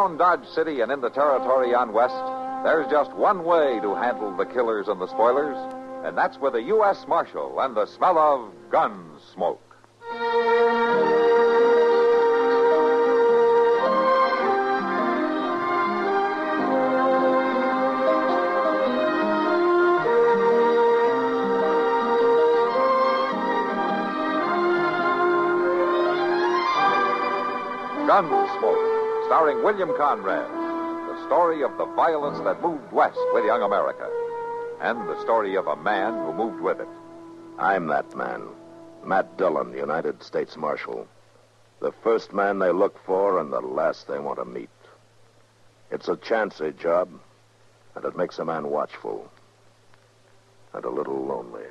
Around Dodge City and in the territory on West, there's just one way to handle the killers and the spoilers, and that's with a U.S. Marshal and the smell of Gunsmoke. Gunsmoke, starring William Conrad. The story of the violence that moved west with young America. And the story of a man who moved with it. I'm that man. Matt Dillon, United States Marshal. The first man they look for and the last they want to meet. It's a chancy job, and it makes a man watchful. And a little lonely.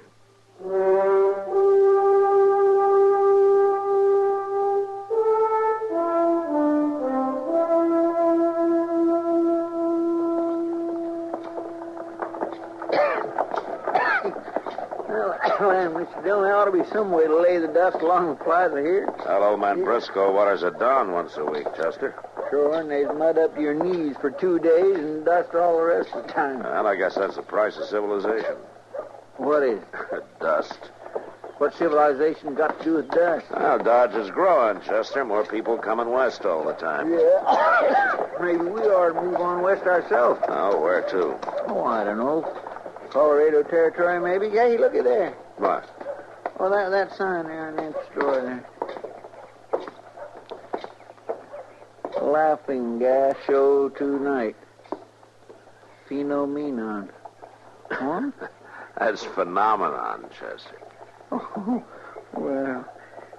Well, Mr. Dillon, there ought to be some way to lay the dust along the plaza here. Well, old man Briscoe waters it down once a week, Chester. Sure, and there's mud up to your knees for 2 days and dust all the rest of the time. Well, I guess that's the price of civilization. What is? Dust. What civilization got to do with dust? Well, Dodge is growing, Chester. More people coming west all the time. Yeah. Maybe we ought to move on west ourselves. Oh, where to? Oh, I don't know. Colorado Territory, maybe? Hey, look at there. What? Oh, that sign there in that store there. Laughing gas show tonight. Phenomenon. Huh? That's phenomenon, Chester. Oh, well,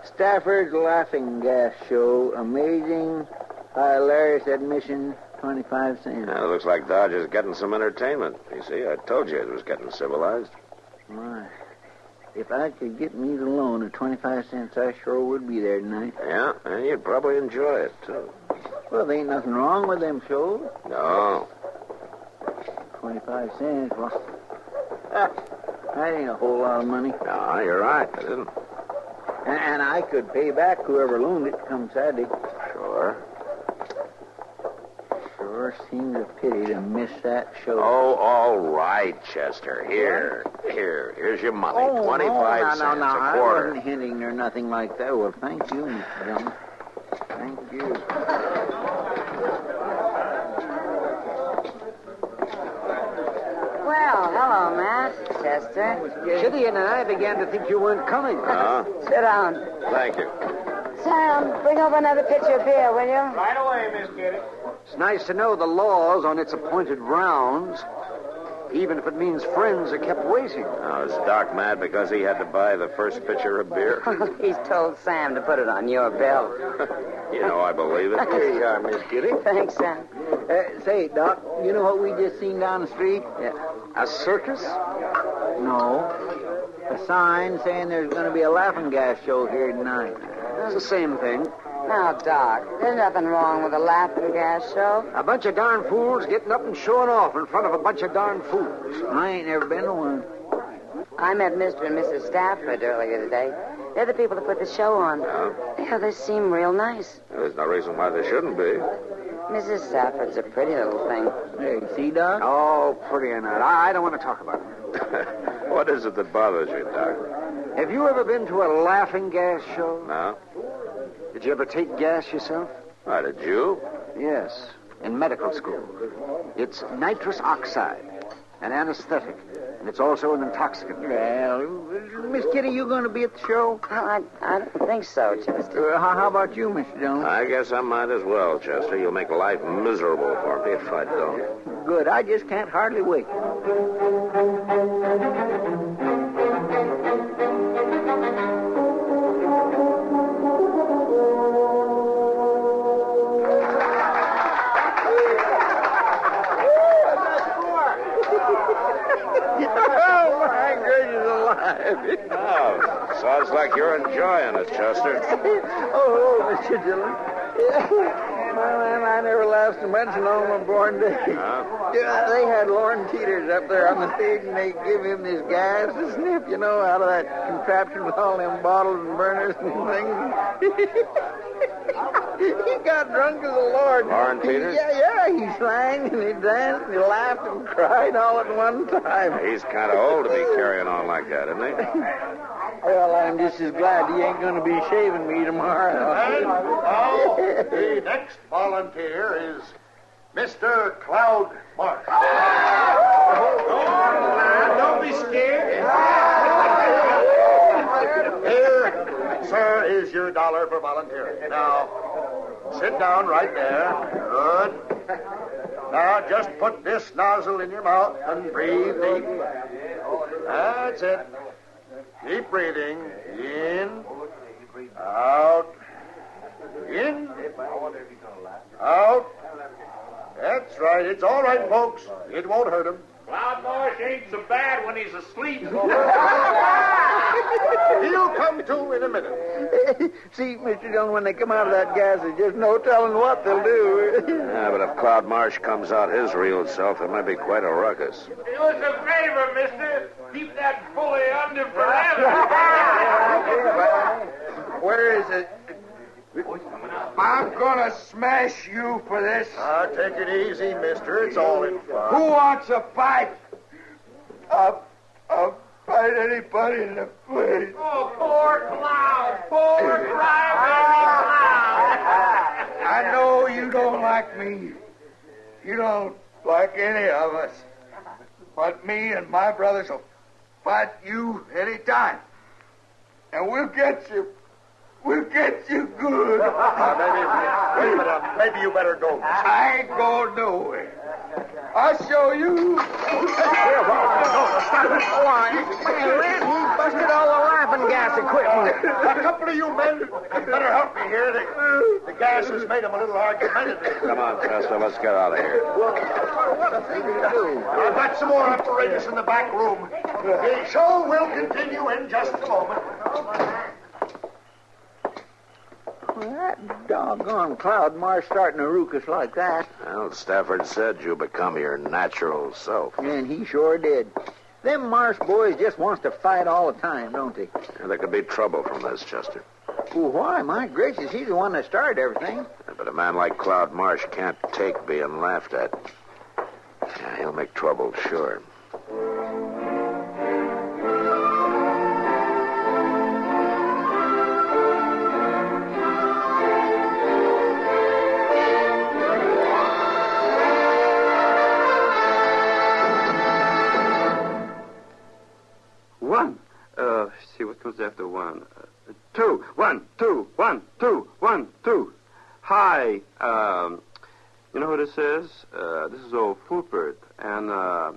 Stafford's laughing gas show. Amazing, hilarious admission, 25 cents. Yeah, it looks like Dodge is getting some entertainment. You see, I told you it was getting civilized. My, if I could get me the loan of 25 cents, I sure would be there tonight. Yeah, and you'd probably enjoy it, too. Well, there ain't nothing wrong with them shows. No. 25 cents, well, that ain't a whole lot of money. No, you're right. It isn't. And I could pay back whoever loaned it come Saturday. Sure. Sure seems a pity to miss that show. Oh, all right, Chester. Here's your money. 25 cents, no, a quarter. I wasn't hinting or nothing like that. Well, thank you, Mr. Dillon. Thank you. Well, hello, Matt. Chester. Kitty and I began to think you weren't coming. Sit down. Thank you. Sam, bring over another pitcher of beer, will you? Right away, Miss Kitty. It's nice to know the law's on its appointed rounds, even if it means friends are kept waiting. Now, is Doc mad because he had to buy the first pitcher of beer? He's told Sam to put it on your bill. You know I believe it. Here you are, Miss Kitty. Thanks, Sam. Say, Doc, you know what we just seen down the street? Yeah. A circus? No. A sign saying there's going to be a laughing gas show here tonight. It's the same thing. Now, Doc, there's nothing wrong with a laughing gas show. A bunch of darn fools getting up and showing off in front of a bunch of darn fools. I ain't never been to one. I met Mr. and Mrs. Stafford earlier today. They're the people that put the show on. Yeah, they seem real nice. There's no reason why they shouldn't be. Mrs. Stafford's a pretty little thing. Hey, see, Doc? Oh, pretty or not. I don't want to talk about it. What is it that bothers you, Doc? Have you ever been to a laughing gas show? No? Did you ever take gas yourself? Why, did you? Yes, in medical school. It's nitrous oxide, an anesthetic, and it's also an intoxicant. Well, Miss Kitty, you going to be at the show? Well, I don't think so, Chester. How about you, Mr. Dillon? I guess I might as well, Chester. You'll make life miserable for me if I don't. Good. I just can't hardly wait. Oh, sounds like you're enjoying it, Chester. Oh, Mr. Dillon. Man, I never laughed so much in all my born days. Yeah, they had Lorne Teeters up there on the stage, and they give him this gas to sniff, you know, out of that contraption with all them bottles and burners and things. He got drunk as the Lord. Lauren Peters? Yeah. He sang and he danced and he laughed and cried all at one time. He's kind of old to be carrying on like that, isn't he? Well, I'm just as glad he ain't going to be shaving me tomorrow. And now, the next volunteer is Mr. Cloud Marsh. Don't be scared. Here, sir, is your $1 for volunteering. Now, sit down right there. Good. Now, just put this nozzle in your mouth and breathe deep. That's it. Keep breathing. In. Out. In. Out. That's right. It's all right, folks. It won't hurt him. Cloud Marsh ain't so bad when he's asleep. He'll come to in a minute. See, Mr. Dillon, when they come out of that gas, there's just no telling what they'll do. Yeah, but if Cloud Marsh comes out his real self, it might be quite a ruckus. Do us a favor, mister. Keep that bully under forever. Where is it? I'm gonna smash you for this. Take it easy, mister. It's all in fun. Who wants a fight? I'll fight anybody in the face. Oh, poor Cloud. Poor crybaby Cloud. I know you don't like me. You don't like any of us. But me and my brothers will fight you any time. And we'll get you. We'll get you good. Maybe you better go. I ain't going nowhere. I'll show you. Stop it. He busted all the laughing gas equipment. A couple of you men better help me here. The gas has made him a little argumentative. Come on, Chester, let's get out of here. What a thing to do. I've got some more apparatus in the back room. The show will continue in just a moment. Well, that doggone Cloud Marsh starting to ruckus like that. Well, Stafford said you'll become your natural self. And he sure did. Them Marsh boys just wants to fight all the time, don't they? And there could be trouble from this, Chester. Well, why? My gracious, he's the one that started everything. But a man like Cloud Marsh can't take being laughed at. Yeah, he'll make trouble, sure. One. See, what comes after one? Two. 1, 2, 1, 2, 1, 2. Hi. You know who this is? This is old Fulford. And I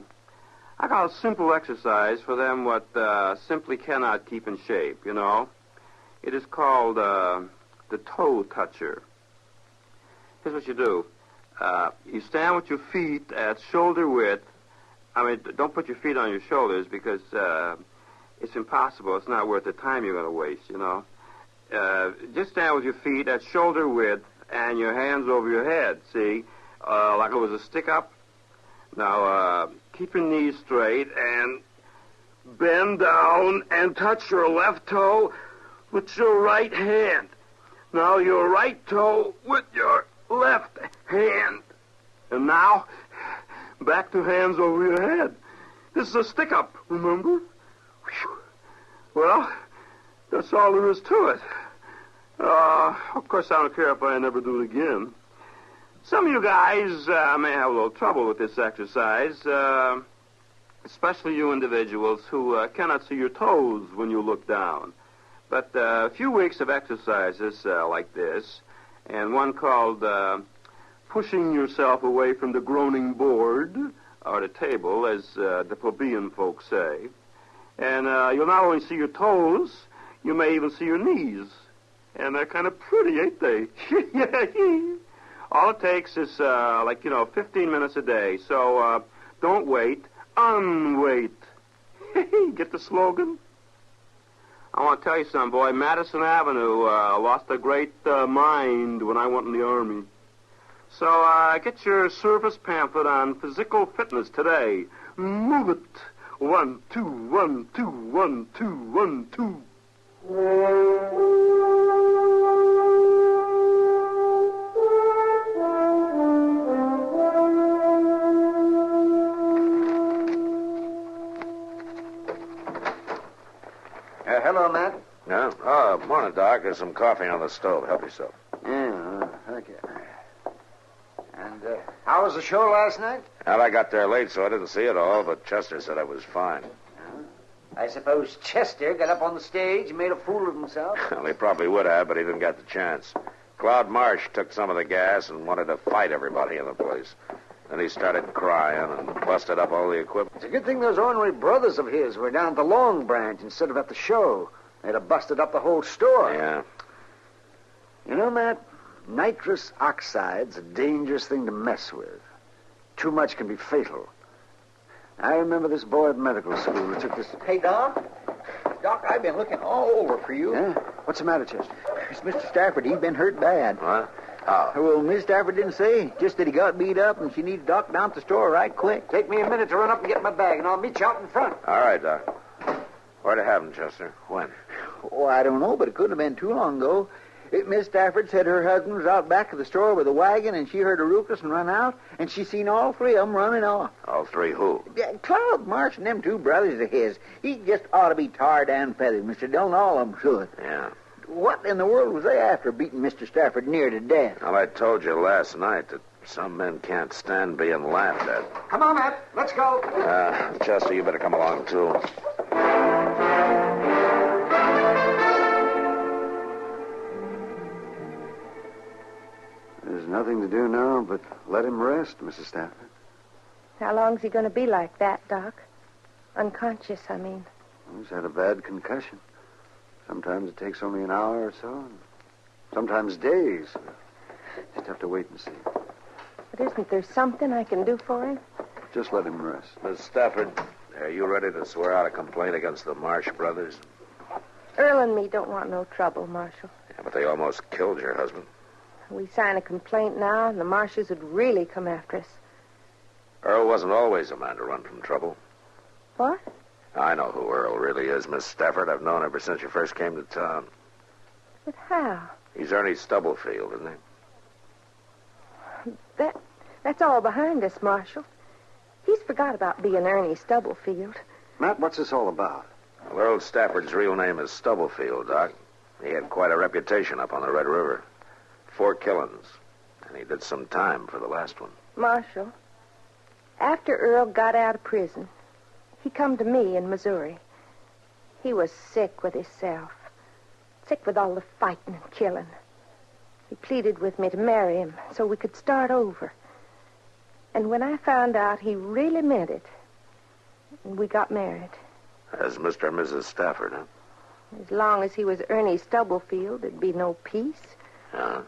got a simple exercise for them what simply cannot keep in shape, you know. It is called the toe toucher. Here's what you do. You stand with your feet at shoulder width. I mean, don't put your feet on your shoulders because it's impossible. It's not worth the time you're going to waste, you know. Just stand with your feet at shoulder width and your hands over your head, see? Like it was a stick-up. Now, keep your knees straight and bend down and touch your left toe with your right hand. Now, your right toe with your left hand. And now, back to hands over your head. This is a stick-up, remember? Whew. Well, that's all there is to it. Of course, I don't care if I never do it again. Some of you guys may have a little trouble with this exercise, especially you individuals who cannot see your toes when you look down. But a few weeks of exercises like this, and one called pushing yourself away from the groaning board, or the table, as the plebeian folks say. And you'll not only see your toes, you may even see your knees. And they're kind of pretty, ain't they? All it takes is, 15 minutes a day. So don't wait, unwait. Get the slogan? I want to tell you something, boy. Madison Avenue lost a great mind when I went in the Army. So get your service pamphlet on physical fitness today. Move it. 1, 2, 1, 2, 1, 2, 1, 2. Hello, Matt. Yeah? Oh, morning, Doc. There's some coffee on the stove. Help yourself. Yeah, thank you. And how was the show last night? Well, I got there late, so I didn't see it all, but Chester said I was fine. I suppose Chester got up on the stage and made a fool of himself. Well, he probably would have, but he didn't get the chance. Cloud Marsh took some of the gas and wanted to fight everybody in the place. Then he started crying and busted up all the equipment. It's a good thing those ornery brothers of his were down at the Long Branch instead of at the show. They'd have busted up the whole store. Yeah. You know, Matt, nitrous oxide's a dangerous thing to mess with. Too much can be fatal. I remember this boy at medical school who took this... Hey, Doc. Doc, I've been looking all over for you. Yeah? What's the matter, Chester? It's Mr. Stafford. He's been hurt bad. What? How? Well, Miss Stafford didn't say. Just that he got beat up and she needs Doc down at the store right quick. Take me a minute to run up and get my bag, and I'll meet you out in front. All right, Doc. Where'd it happen, Chester? When? Oh, I don't know, but it couldn't have been too long ago. Miss Stafford said her husband was out back of the store with a wagon, and she heard a ruckus and run out, and she seen all three of them running off. All three who? Yeah, Cloud Marsh and them two brothers of his. He just ought to be tarred and feathered, Mr. Dillon. All of them should. Yeah. What in the world was they after beating Mr. Stafford near to death? Well, I told you last night that some men can't stand being laughed at. Come on, Matt. Let's go. Chester, you better come along, too. There's nothing to do now but let him rest, Mrs. Stafford. How long's he going to be like that, Doc? Unconscious, I mean. He's had a bad concussion. Sometimes it takes only an hour or so, and sometimes days. Just have to wait and see. But isn't there something I can do for him? Just let him rest. Miss Stafford, are you ready to swear out a complaint against the Marsh brothers? Earle and me don't want no trouble, Marshal. Yeah, but they almost killed your husband. We sign a complaint now, and the Marshes would really come after us. Earle wasn't always a man to run from trouble. What? I know who Earle really is, Miss Stafford. I've known ever since you first came to town. But how? He's Ernie Stubblefield, isn't he? That's all behind us, Marshal. He's forgot about being Ernie Stubblefield. Matt, what's this all about? Well, Earle Stafford's real name is Stubblefield, Doc. He had quite a reputation up on the Red River. 4 killings. And he did some time for the last one. Marshal, after Earle got out of prison, he come to me in Missouri. He was sick with himself. Sick with all the fighting and killing. He pleaded with me to marry him so we could start over. And when I found out he really meant it, we got married. As Mr. and Mrs. Stafford, huh? As long as he was Ernie Stubblefield, there'd be no peace. Yeah.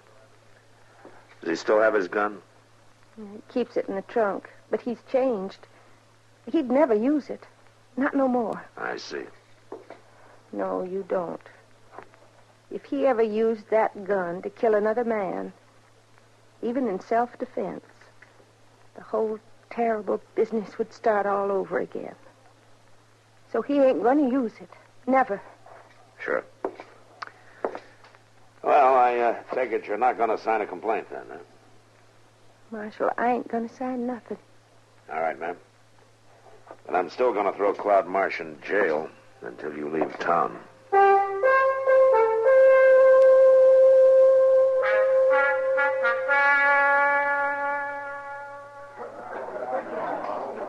Does he still have his gun? He keeps it in the trunk, but he's changed. He'd never use it. Not no more. I see. No, you don't. If he ever used that gun to kill another man, even in self-defense, the whole terrible business would start all over again. So he ain't going to use it. Never. Sure. Well, I take it you're not going to sign a complaint then, huh? Marshal, I ain't going to sign nothing. All right, ma'am. But I'm still going to throw Cloud Marsh in jail until you leave town.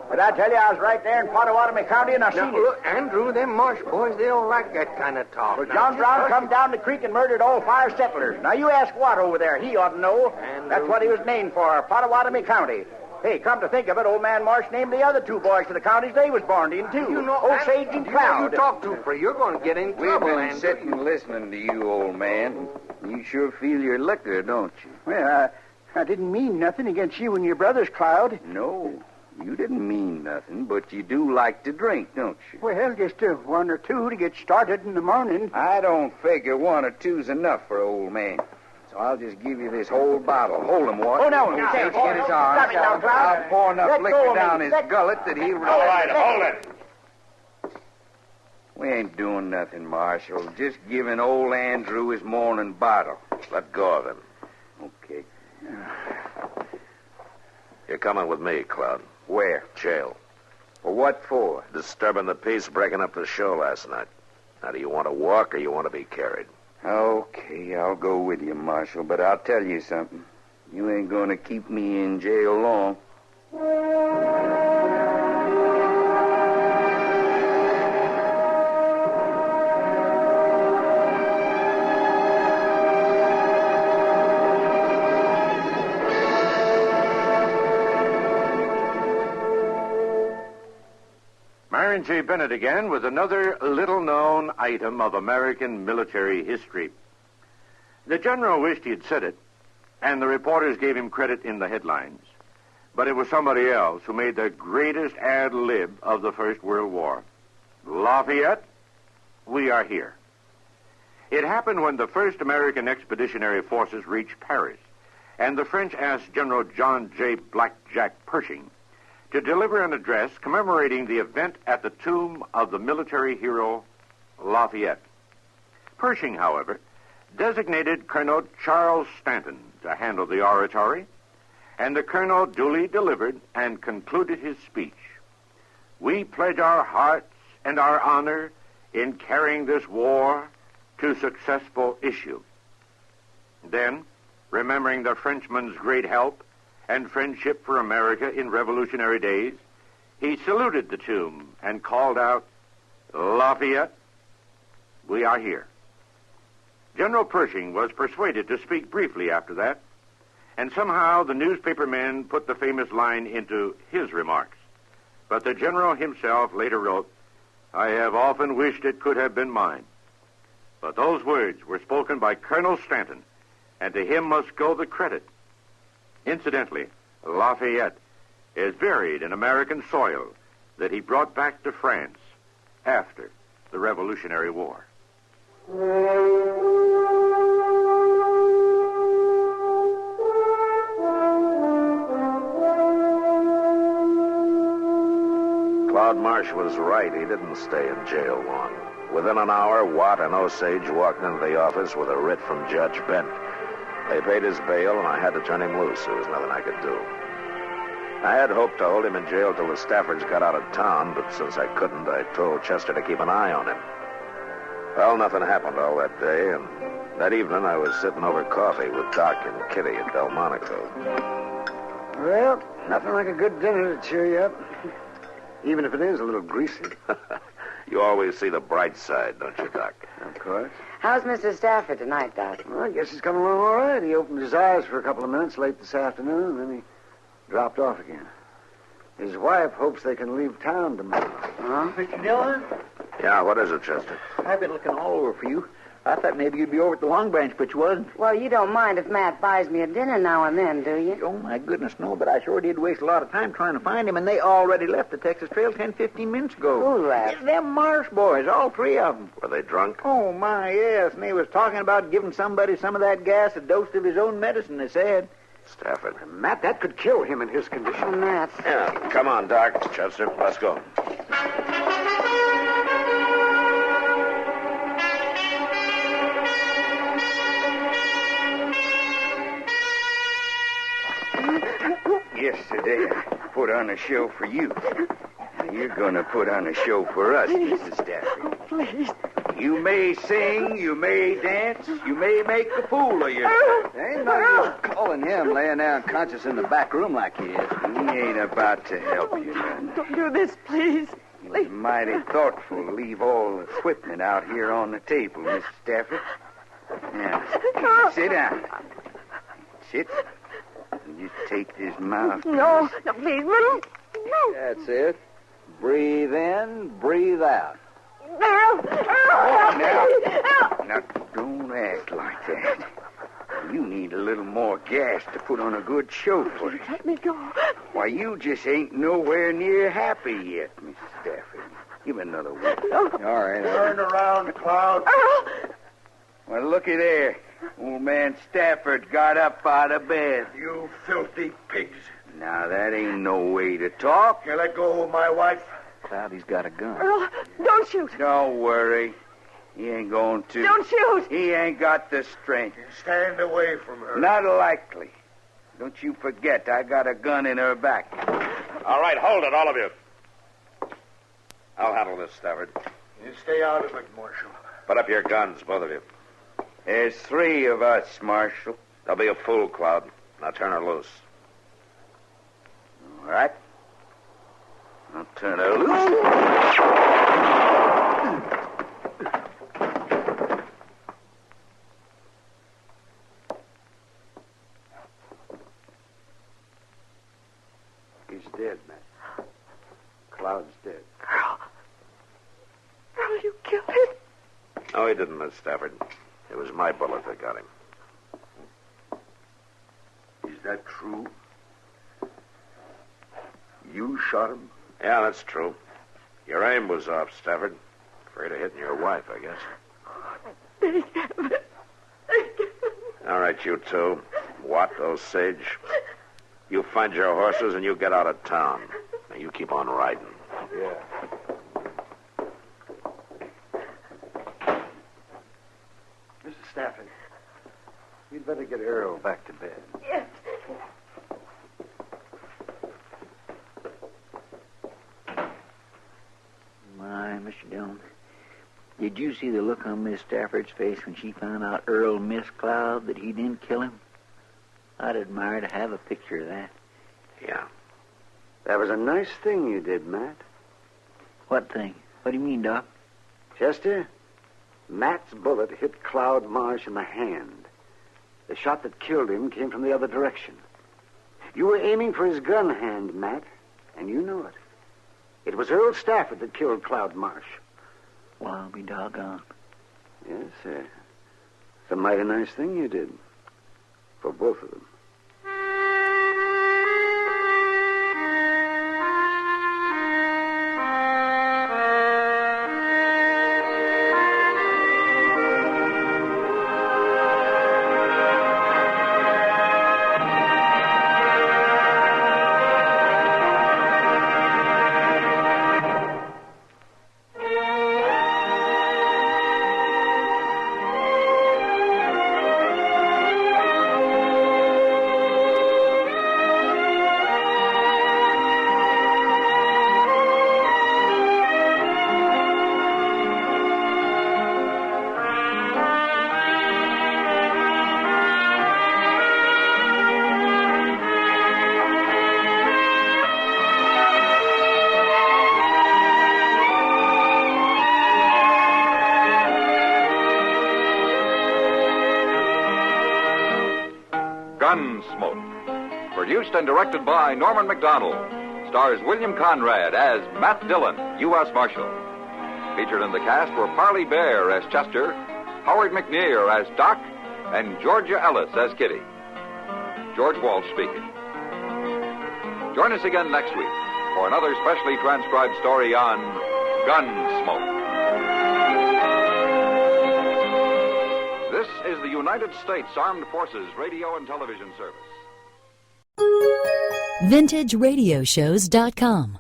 But I tell you, I was right there in Pottawatomie County, and I seen it. Look, Andrew, them Marsh boys, they don't like that kind of talk. Well, John Brown come down the creek and murdered all 5 settlers. Now, you ask Watt over there. He ought to know. That's what he was named for, Pottawatomie County. Hey, come to think of it, old man Marsh named the other 2 boys to the counties they was born in, too. You know, Osage and Cloud. You talk too free. You're going to get in trouble, We've been Andrew. sitting listening to you, old man. You sure feel your liquor, don't you? Well, I didn't mean nothing against you and your brothers, Cloud. No, you didn't mean nothing, but you do like to drink, don't you? Well, just 1 or 2 to get started in the morning. I don't figure 1 or 2's enough for old man. So I'll just give you this whole bottle. Hold him, Watt. Oh, no. Get his arm. Stop it now, Cloud. I'll pour enough Let go liquor of me. down his gullet that he'll... All right, hold it. We ain't doing nothing, Marshal. Just giving old Andrew his morning bottle. Let go of him. Okay. You're coming with me, Cloud. Where? Jail. Well, what for? Disturbing the peace, breaking up the show last night. Now, do you want to walk or you want to be carried? Okay, I'll go with you, Marshal, but I'll tell you something. You ain't gonna keep me in jail long. Myron J. Bennett again with another little-known item of American military history. The general wished he had said it, and the reporters gave him credit in the headlines. But it was somebody else who made the greatest ad lib of the First World War. Lafayette, we are here. It happened when the first American expeditionary forces reached Paris, and the French asked General John J. Blackjack Pershing to deliver an address commemorating the event at the tomb of the military hero Lafayette. Pershing, however, designated Colonel Charles Stanton to handle the oratory, and the colonel duly delivered and concluded his speech. We pledge our hearts and our honor in carrying this war to successful issue. Then, remembering the Frenchman's great help and friendship for America in revolutionary days, he saluted the tomb and called out, Lafayette, we are here. General Pershing was persuaded to speak briefly after that, and somehow the newspaper men put the famous line into his remarks. But the general himself later wrote, I have often wished it could have been mine. But those words were spoken by Colonel Stanton, and to him must go the credit. Incidentally, Lafayette is buried in American soil that he brought back to France after the Revolutionary War. Claude Marsh was right. He didn't stay in jail long. Within an hour, Watt and Osage walked into the office with a writ from Judge Bent. They paid his bail, and I had to turn him loose. There was nothing I could do. I had hoped to hold him in jail till the Staffords got out of town, but since I couldn't, I told Chester to keep an eye on him. Well, nothing happened all that day, and that evening I was sitting over coffee with Doc and Kitty at Delmonico. Well, nothing like a good dinner to cheer you up. Even if it is a little greasy. You always see the bright side, don't you, Doc? Of course. How's Mr. Stafford tonight, Doc? Well, I guess he's coming along all right. He opened his eyes for a couple of minutes late this afternoon, and then he dropped off again. His wife hopes they can leave town tomorrow. Huh? Mr. Dillon, Yeah, what is it, Chester? I've been looking all over for you. I thought maybe you'd be over at the Long Branch, but you wasn't. Well, you don't mind if Matt buys me a dinner now and then, do you? Oh, my goodness, no, but I sure did waste a lot of time trying to find him, and they already left the Texas Trail 10-15 minutes ago. Who left? Them Marsh Boys, all three of them. Were they drunk? Oh, my, yes, and they was talking about giving somebody some of that gas, a dose of his own medicine, they said. Stafford. Matt, that could kill him in his condition. Oh, Matt. Yeah, come on, Doc. Chester, let's go. Yesterday, I put on a show for you. Now you're going to put on a show for us, Mrs. Stafford. Oh, please. You may sing, you may dance, you may make a fool of yourself. Ain't no use calling him laying there unconscious in the back room like he is. He ain't about to help you none. Don't do this, please. He was mighty thoughtful to leave all the equipment out here on the table, Mrs. Stafford. Now, sit down. Sit. You just take this mouth. No, please. No. That's it. Breathe in, breathe out. Now, don't act like that. You need a little more gas to put on a good show for you. Let me go. Why, you just ain't nowhere near happy yet, Mrs. Stafford. Give me another one. All right. Turn around, Cloud. Well, looky there. Old man Stafford got up out of bed. You filthy pigs. Now, that ain't no way to talk. You let go of my wife. Cloudy's got a gun. Earle, don't shoot. Don't worry. He ain't going to. Don't shoot. He ain't got the strength. Stand away from her. Not likely. Don't you forget, I got a gun in her back. All right, hold it, all of you. I'll handle this, Stafford. You stay out of it, Marshal. Put up your guns, both of you. There's 3 of us, Marshal. There'll be a fool, Cloud. Now turn her loose. All right. I'll turn her loose. He's dead, Matt. Cloud's dead. Earle, you killed him. No, he didn't, Miss Stafford. It was my bullet that got him. Is that true? You shot him? Yeah, that's true. Your aim was off, Stafford. Afraid of hitting your wife, I guess. Thank heaven. All right, you two. Watt, Osage. You find your horses and you get out of town. Now, you keep on riding. Yeah. Mrs. Stafford, you'd better get Earle back to bed. Yes. My, Mr. Dillon, did you see the look on Miss Stafford's face when she found out Earle missed Cloud, that he didn't kill him? I'd admire to have a picture of that. Yeah. That was a nice thing you did, Matt. What thing? What do you mean, Doc? Chester, Matt's bullet hit Cloud Marsh in the hand. The shot that killed him came from the other direction. You were aiming for his gun hand, Matt, and you knew it. It was Earle Stafford that killed Cloud Marsh. Well, I'll be doggone. Yes, sir. It's a mighty nice thing you did. For both of them. Gunsmoke. Produced and directed by Norman MacDonald. Stars William Conrad as Matt Dillon, U.S. Marshal. Featured in the cast were Parley Bear as Chester, Howard McNear as Doc, and Georgia Ellis as Kitty. George Walsh speaking. Join us again next week for another specially transcribed story on Gunsmoke. This is the United States Armed Forces Radio and Television Service. VintageRadioshows.com